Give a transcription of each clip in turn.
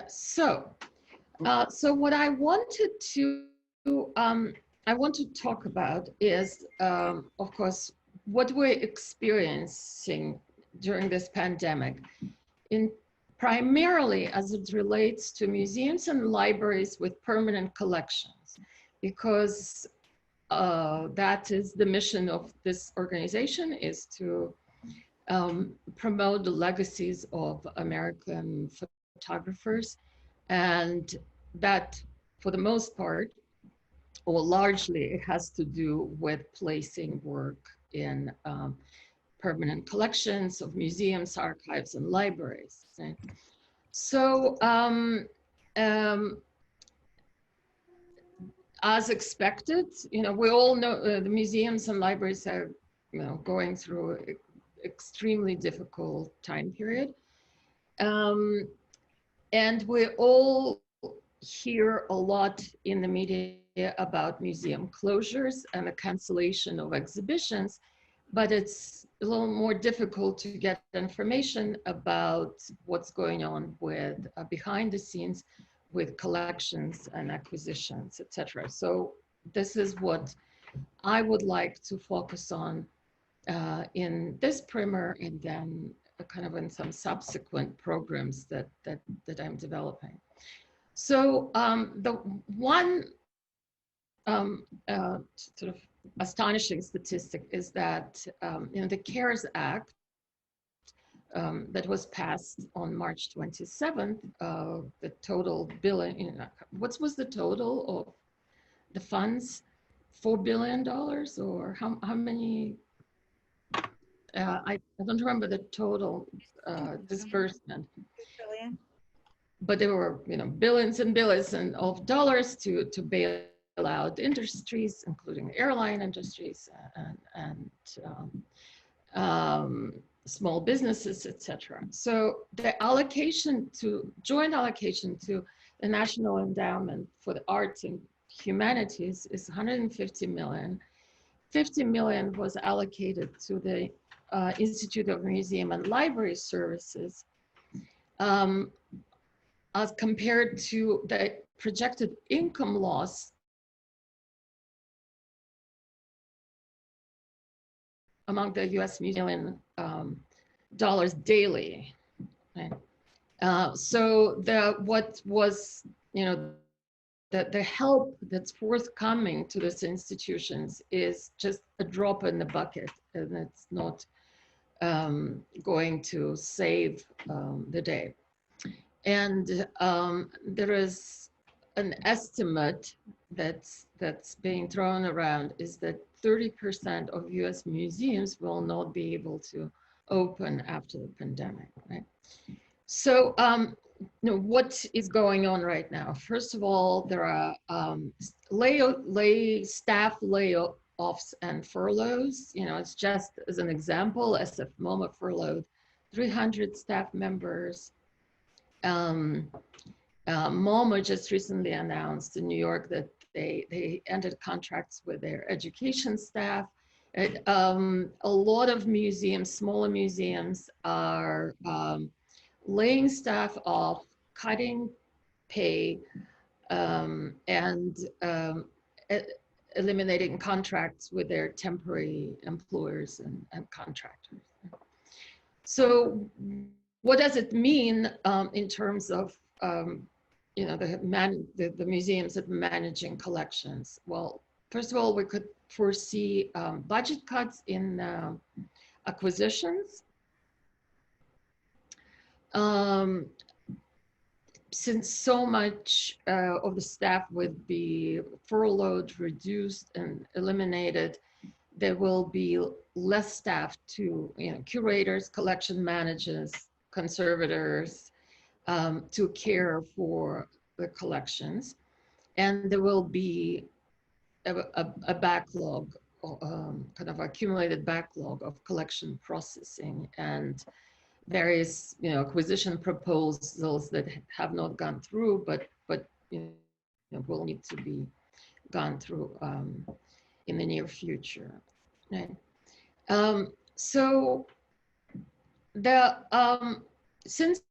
So what I wanted to I want to talk about is, of course, what we're experiencing during this pandemic, in primarily as it relates to museums and libraries with permanent collections, because that is the mission of this organization, is to promote the legacies of American photographers, and that, for the most part, or largely, it has to do with placing work in permanent collections of museums, archives, and libraries. Right? So, as expected, we all know the museums and libraries are, going through an extremely difficult time period. And we all hear a lot in the media about museum closures and the cancellation of exhibitions, but it's a little more difficult to get information about what's going on with behind the scenes with collections and acquisitions, etc. So this is what I would like to focus on in this primer, and then kind of in some subsequent programs that I'm developing. So the one sort of astonishing statistic is that the CARES Act that was passed on March 27th, the total billion, what was the total of the funds? $4 billion, or how many? I don't remember the total disbursement. But there were, billions and billions of dollars to bail out industries, including airline industries and small businesses, etc. So the joint allocation to the National Endowment for the Arts and Humanities is 150 million. 50 million was allocated to the Institute of Museum and Library Services, as compared to the projected income loss among the US museum dollars daily. Right? So what was, the help that's forthcoming to these institutions is just a drop in the bucket, and it's not going to save the day. And there is an estimate that's being thrown around, is that 30% of US museums will not be able to open after the pandemic, right? So, what is going on right now? First of all, there are staff layoffs and furloughs. It's just as an example, Alla Efimova furloughed 300 staff members. MoMA just recently announced in New York that they ended contracts with their education staff. A lot of museums, smaller museums, are laying staff off, cutting pay, and eliminating contracts with their temporary employers and contractors. So what does it mean in terms of the museums that are managing collections? Well, first of all, we could foresee budget cuts in acquisitions. Since so much of the staff would be furloughed, reduced, and eliminated, there will be less staff to, curators, collection managers, conservators, to care for the collections. And there will be a backlog, kind of accumulated backlog of collection processing and various, acquisition proposals that have not gone through, but will need to be gone through in the near future. Right. So since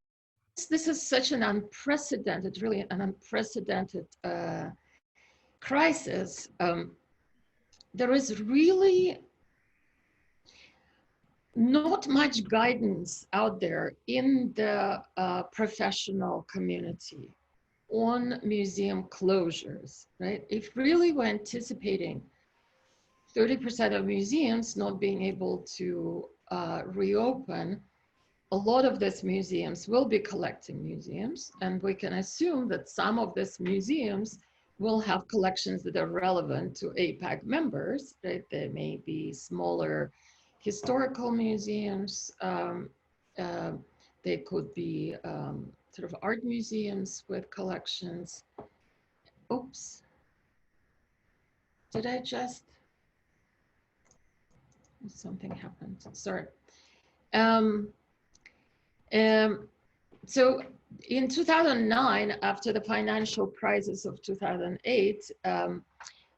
this is such an unprecedented, really an unprecedented crisis, there is really not much guidance out there in the professional community on museum closures, right? If really we're anticipating 30% of museums not being able to reopen, a lot of these museums will be collecting museums, and we can assume that some of these museums will have collections that are relevant to APAG members, right? There may be smaller historical museums. They could be sort of art museums with collections. Oops, did I just, something happened, sorry. So in 2009, after the financial crisis of 2008,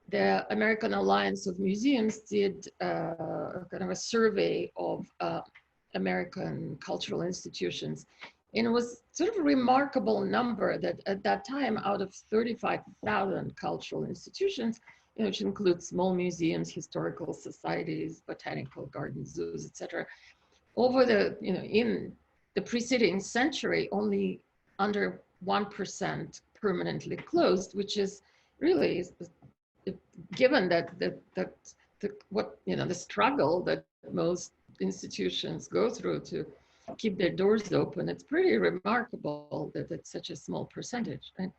the American Alliance of Museums did kind of a survey of American cultural institutions. And it was sort of a remarkable number that at that time, out of 35,000 cultural institutions, which includes small museums, historical societies, botanical gardens, zoos, etc., over the, in the preceding century, only under 1% permanently closed, which is really, given that the struggle that most institutions go through to keep their doors open, it's pretty remarkable that it's such a small percentage, right?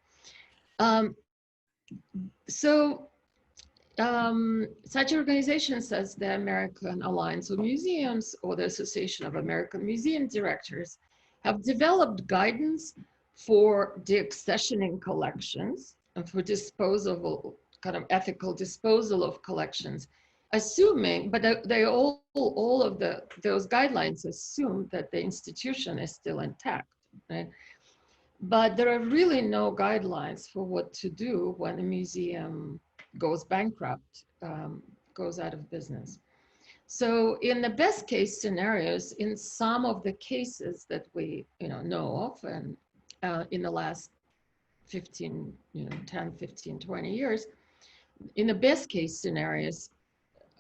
Such organizations as the American Alliance of Museums or the Association of American Museum Directors have developed guidance for deaccessioning collections and for disposal, kind of ethical disposal of collections, assuming, but all of those guidelines assume that the institution is still intact, right? But there are really no guidelines for what to do when a museum goes bankrupt, goes out of business. So in the best case scenarios, in some of the cases that we know of, and in the last 10, 15, 20 years, in the best case scenarios,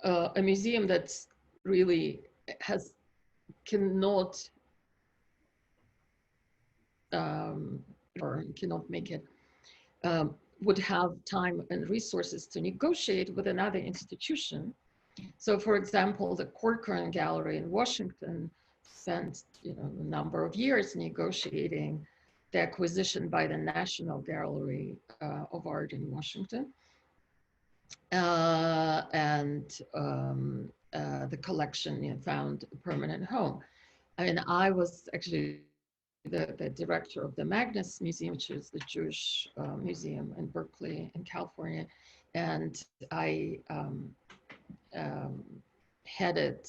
a museum that's really cannot or cannot make it, would have time and resources to negotiate with another institution. So for example, the Corcoran Gallery in Washington spent a number of years negotiating the acquisition by the National Gallery of Art in Washington. And the collection found a permanent home. I mean, I was actually the director of the Magnus Museum, which is the Jewish museum in Berkeley in California. And I headed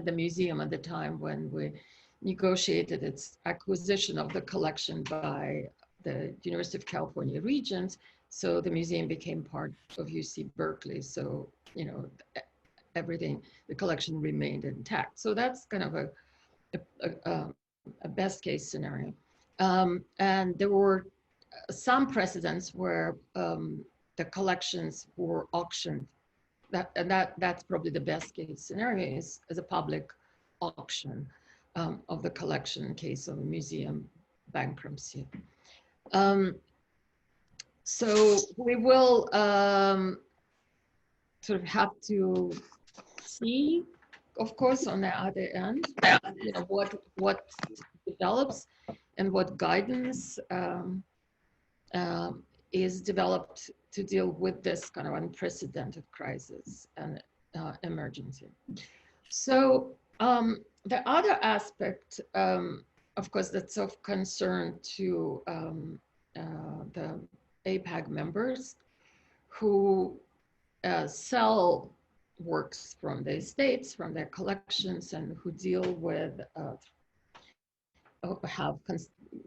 the museum at the time when we negotiated its acquisition of the collection by the University of California Regents. So the museum became part of UC Berkeley. So, everything, the collection remained intact. So that's kind of a best case scenario. And there were some precedents where the collections were auctioned. That's probably the best case scenario, is as a public auction of the collection in case of a museum bankruptcy. So we will sort of have to see, of course, on the other end, what develops and what guidance is developed to deal with this kind of unprecedented crisis and emergency. So the other aspect, of course, that's of concern to the APAG members who sell works from the estates, from their collections, and who deal with,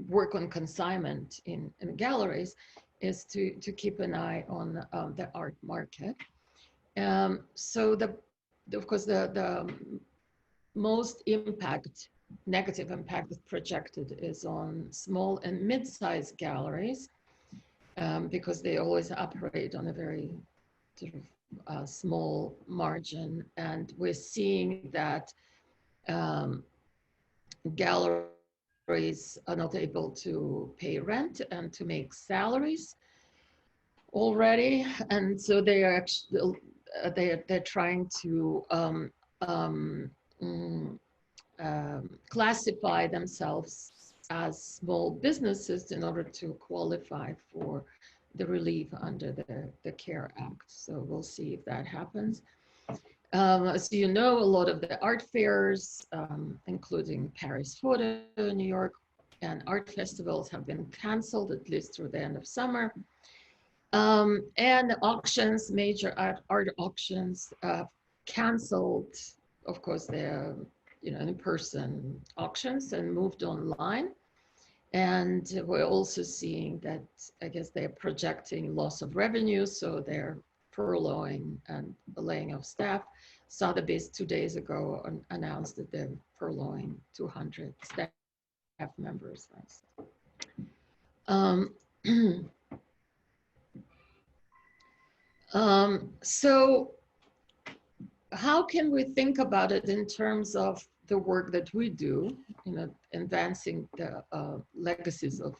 work on consignment in galleries, is to keep an eye on the art market. So of course, the most impact negative impact that's projected is on small and mid-sized galleries, because they always operate on a very sort of small margin. And we're seeing that galleries are not able to pay rent and to make salaries already. And so they are actually, they're trying to classify themselves as small businesses in order to qualify for the relief under the CARE Act. So we'll see if that happens. As you know, a lot of the art fairs, including Paris Photo in New York, and art festivals have been canceled, at least through the end of summer. And auctions, major art auctions, canceled, of course, their in-person auctions and moved online. And we're also seeing that, I guess, they're projecting loss of revenue, so they're furloughing and laying off staff. Sotheby's 2 days ago announced that they're furloughing 200 staff members. So how can we think about it in terms of the work that we do, advancing the legacies of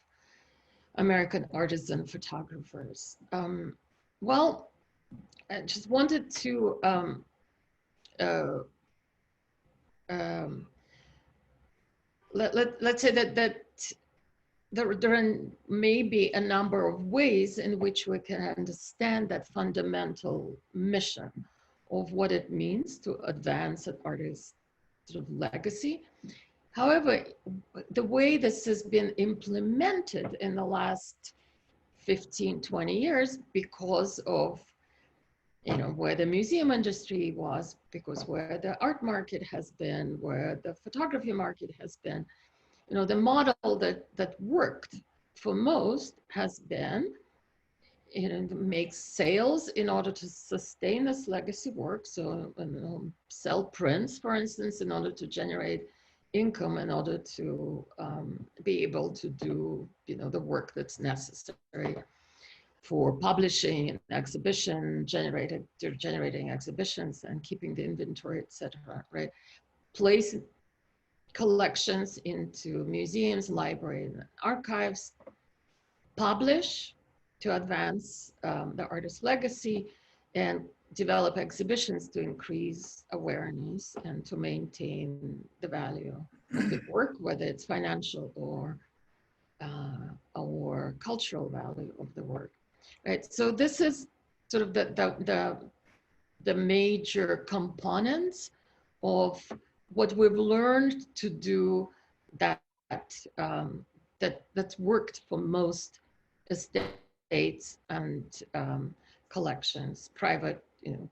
American artisan photographers? Well, I just wanted to let's say that there may be a number of ways in which we can understand that fundamental mission of what it means to advance an artist's sort of legacy. However, the way this has been implemented in the last 15, 20 years, because of where the museum industry was, because where the art market has been, where the photography market has been, the model that worked for most has been, make sales in order to sustain this legacy work. So sell prints, for instance, in order to generate income, in order to be able to do, the work that's necessary for publishing an exhibition, generating exhibitions and keeping the inventory, etc. Right? Place collections into museums, libraries, and archives, publish to advance the artist's legacy, and develop exhibitions to increase awareness and to maintain the value of the work, whether it's financial or cultural value of the work, right? So this is sort of the major components of what we've learned to do that's worked for most estates and collections, private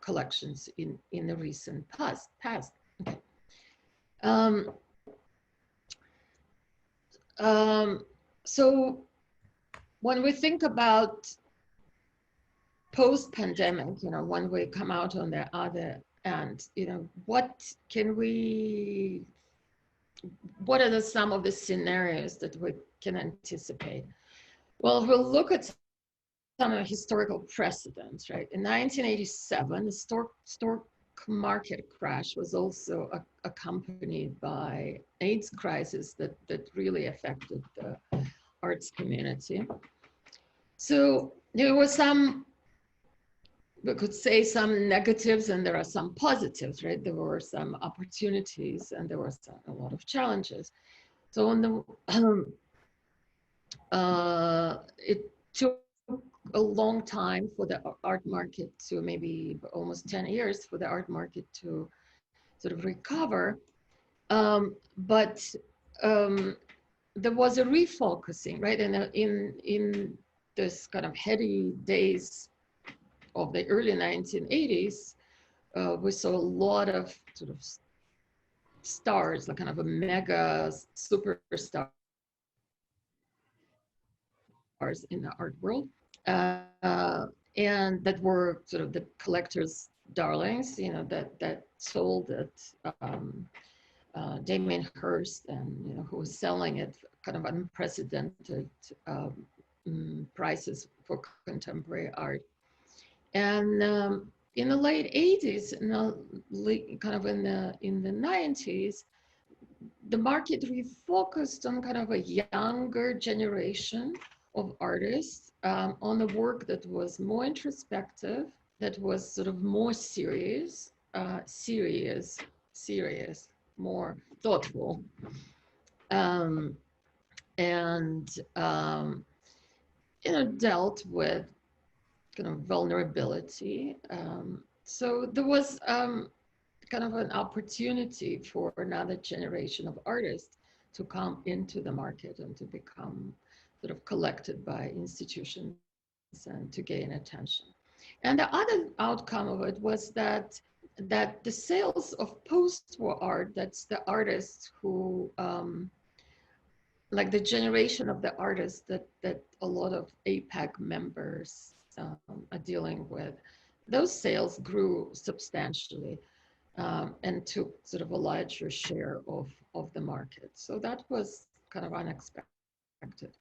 collections in the recent past. Okay. So when we think about post-pandemic, when we come out on the other end, what are some of the scenarios that we can anticipate? Well, we'll look at some of the historical precedents, right? In 1987, the stock market crash was also accompanied by AIDS crisis that really affected the arts community. So there was we could say some negatives and there are some positives, right? There were some opportunities and there was a lot of challenges. So it took a long time for the art market to, maybe almost 10 years for the art market to sort of recover. But there was a refocusing, right? In this kind of heady days of the early 1980s, we saw a lot of sort of stars, like kind of a mega superstar in the art world, and that were sort of the collectors' darlings, that sold at Damien Hirst, and who was selling it kind of unprecedented prices for contemporary art. And in the late 80s, kind of in the 90s, the market refocused on kind of a younger generation of artists, on the work that was more introspective, that was sort of more serious, more thoughtful, and dealt with kind of vulnerability. So there was kind of an opportunity for another generation of artists to come into the market and to become sort of collected by institutions and to gain attention. And the other outcome of it was that the sales of post-war art, that's the artists who, like the generation of the artists that a lot of APAG members are dealing with, those sales grew substantially. And took sort of a larger share of the market. So that was kind of unexpected.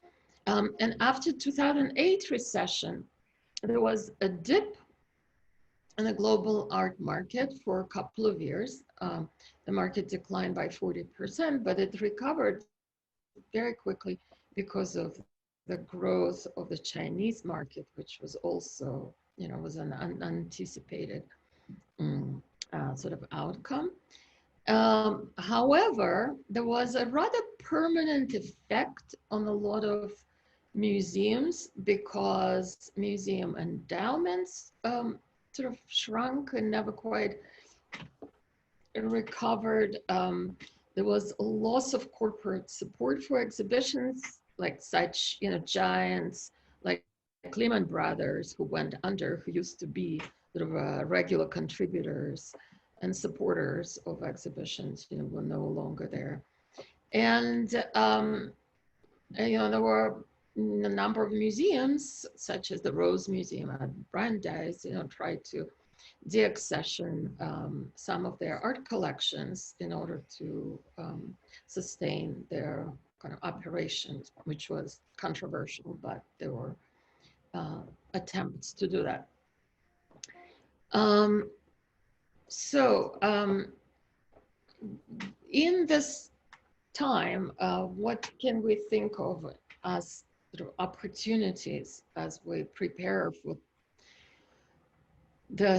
And after 2008 recession, there was a dip in the global art market for a couple of years. The market declined by 40%, but it recovered very quickly because of the growth of the Chinese market, which was also, was an unanticipated sort of outcome. However, there was a rather permanent effect on a lot of museums because museum endowments sort of shrunk and never quite recovered. There was a loss of corporate support for exhibitions, like such, giants like Lehman Brothers, who went under, who used to be sort of regular contributors and supporters of exhibitions, were no longer there. And, there were a number of museums, such as the Rose Museum at Brandeis, tried to deaccession some of their art collections in order to sustain their kind of operations, which was controversial, but there were attempts to do that. In this time, what can we think of as sort of opportunities as we prepare for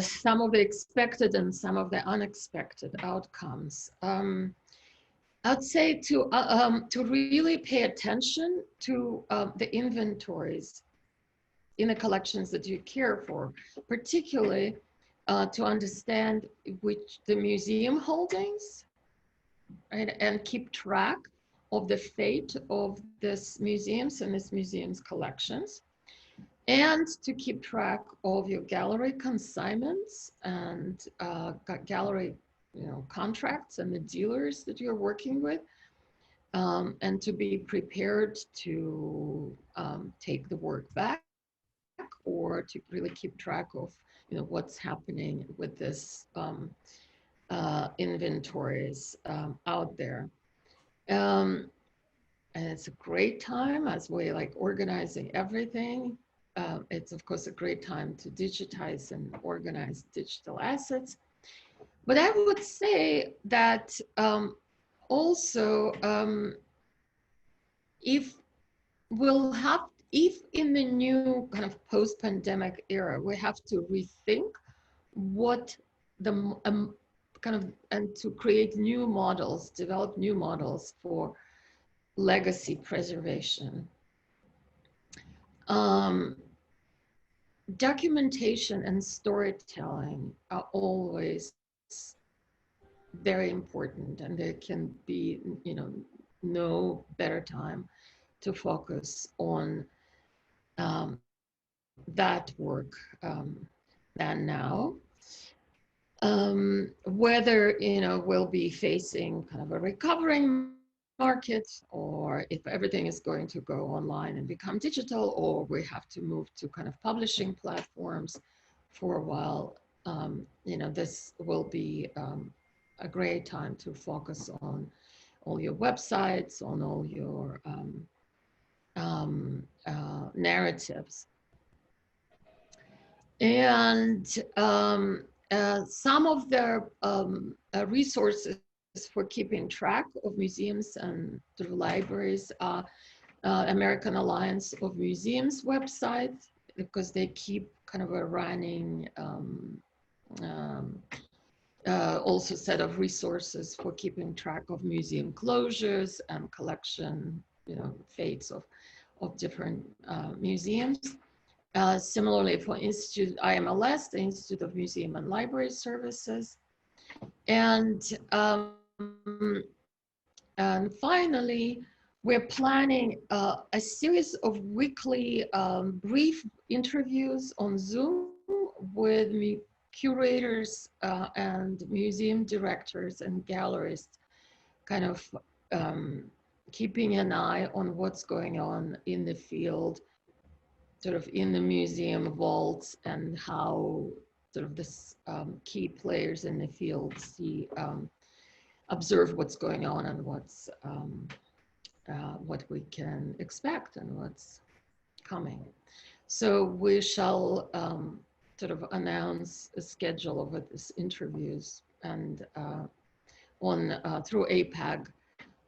some of the expected and some of the unexpected outcomes? I'd say to really pay attention to the inventories in the collections that you care for, particularly to understand the museum holdings, right, and keep track of the fate of this museums and this museum's collections, and to keep track of your gallery consignments and gallery contracts and the dealers that you're working with, and to be prepared to take the work back, or to really keep track of what's happening with this inventories out there. And it's a great time as we're like organizing everything. It's of course a great time to digitize and organize digital assets. But I would say that also if in the new kind of post-pandemic era, we have to rethink what the kind of, and to create new models, develop new models for legacy preservation. Documentation and storytelling are always very important, and there can be, no better time to focus on that work than now. Whether we'll be facing kind of a recovering market, or if everything is going to go online and become digital, or we have to move to kind of publishing platforms for a while, this will be a great time to focus on all your websites, on all your narratives. And some of the resources for keeping track of museums and through libraries are American Alliance of Museums website, because they keep kind of a running also set of resources for keeping track of museum closures and collection, fates of different museums. Similarly for Institute IMLS, the Institute of Museum and Library Services. And finally, we're planning a series of weekly brief interviews on Zoom with curators and museum directors and gallerists, kind of keeping an eye on what's going on in the field, sort of in the museum vaults, and how sort of this key players in the field observe what's going on and what we can expect and what's coming. So we shall sort of announce a schedule of these interviews and through APAG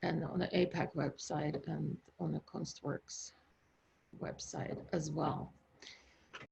and on the APAG website and on the KunstWorks website as well.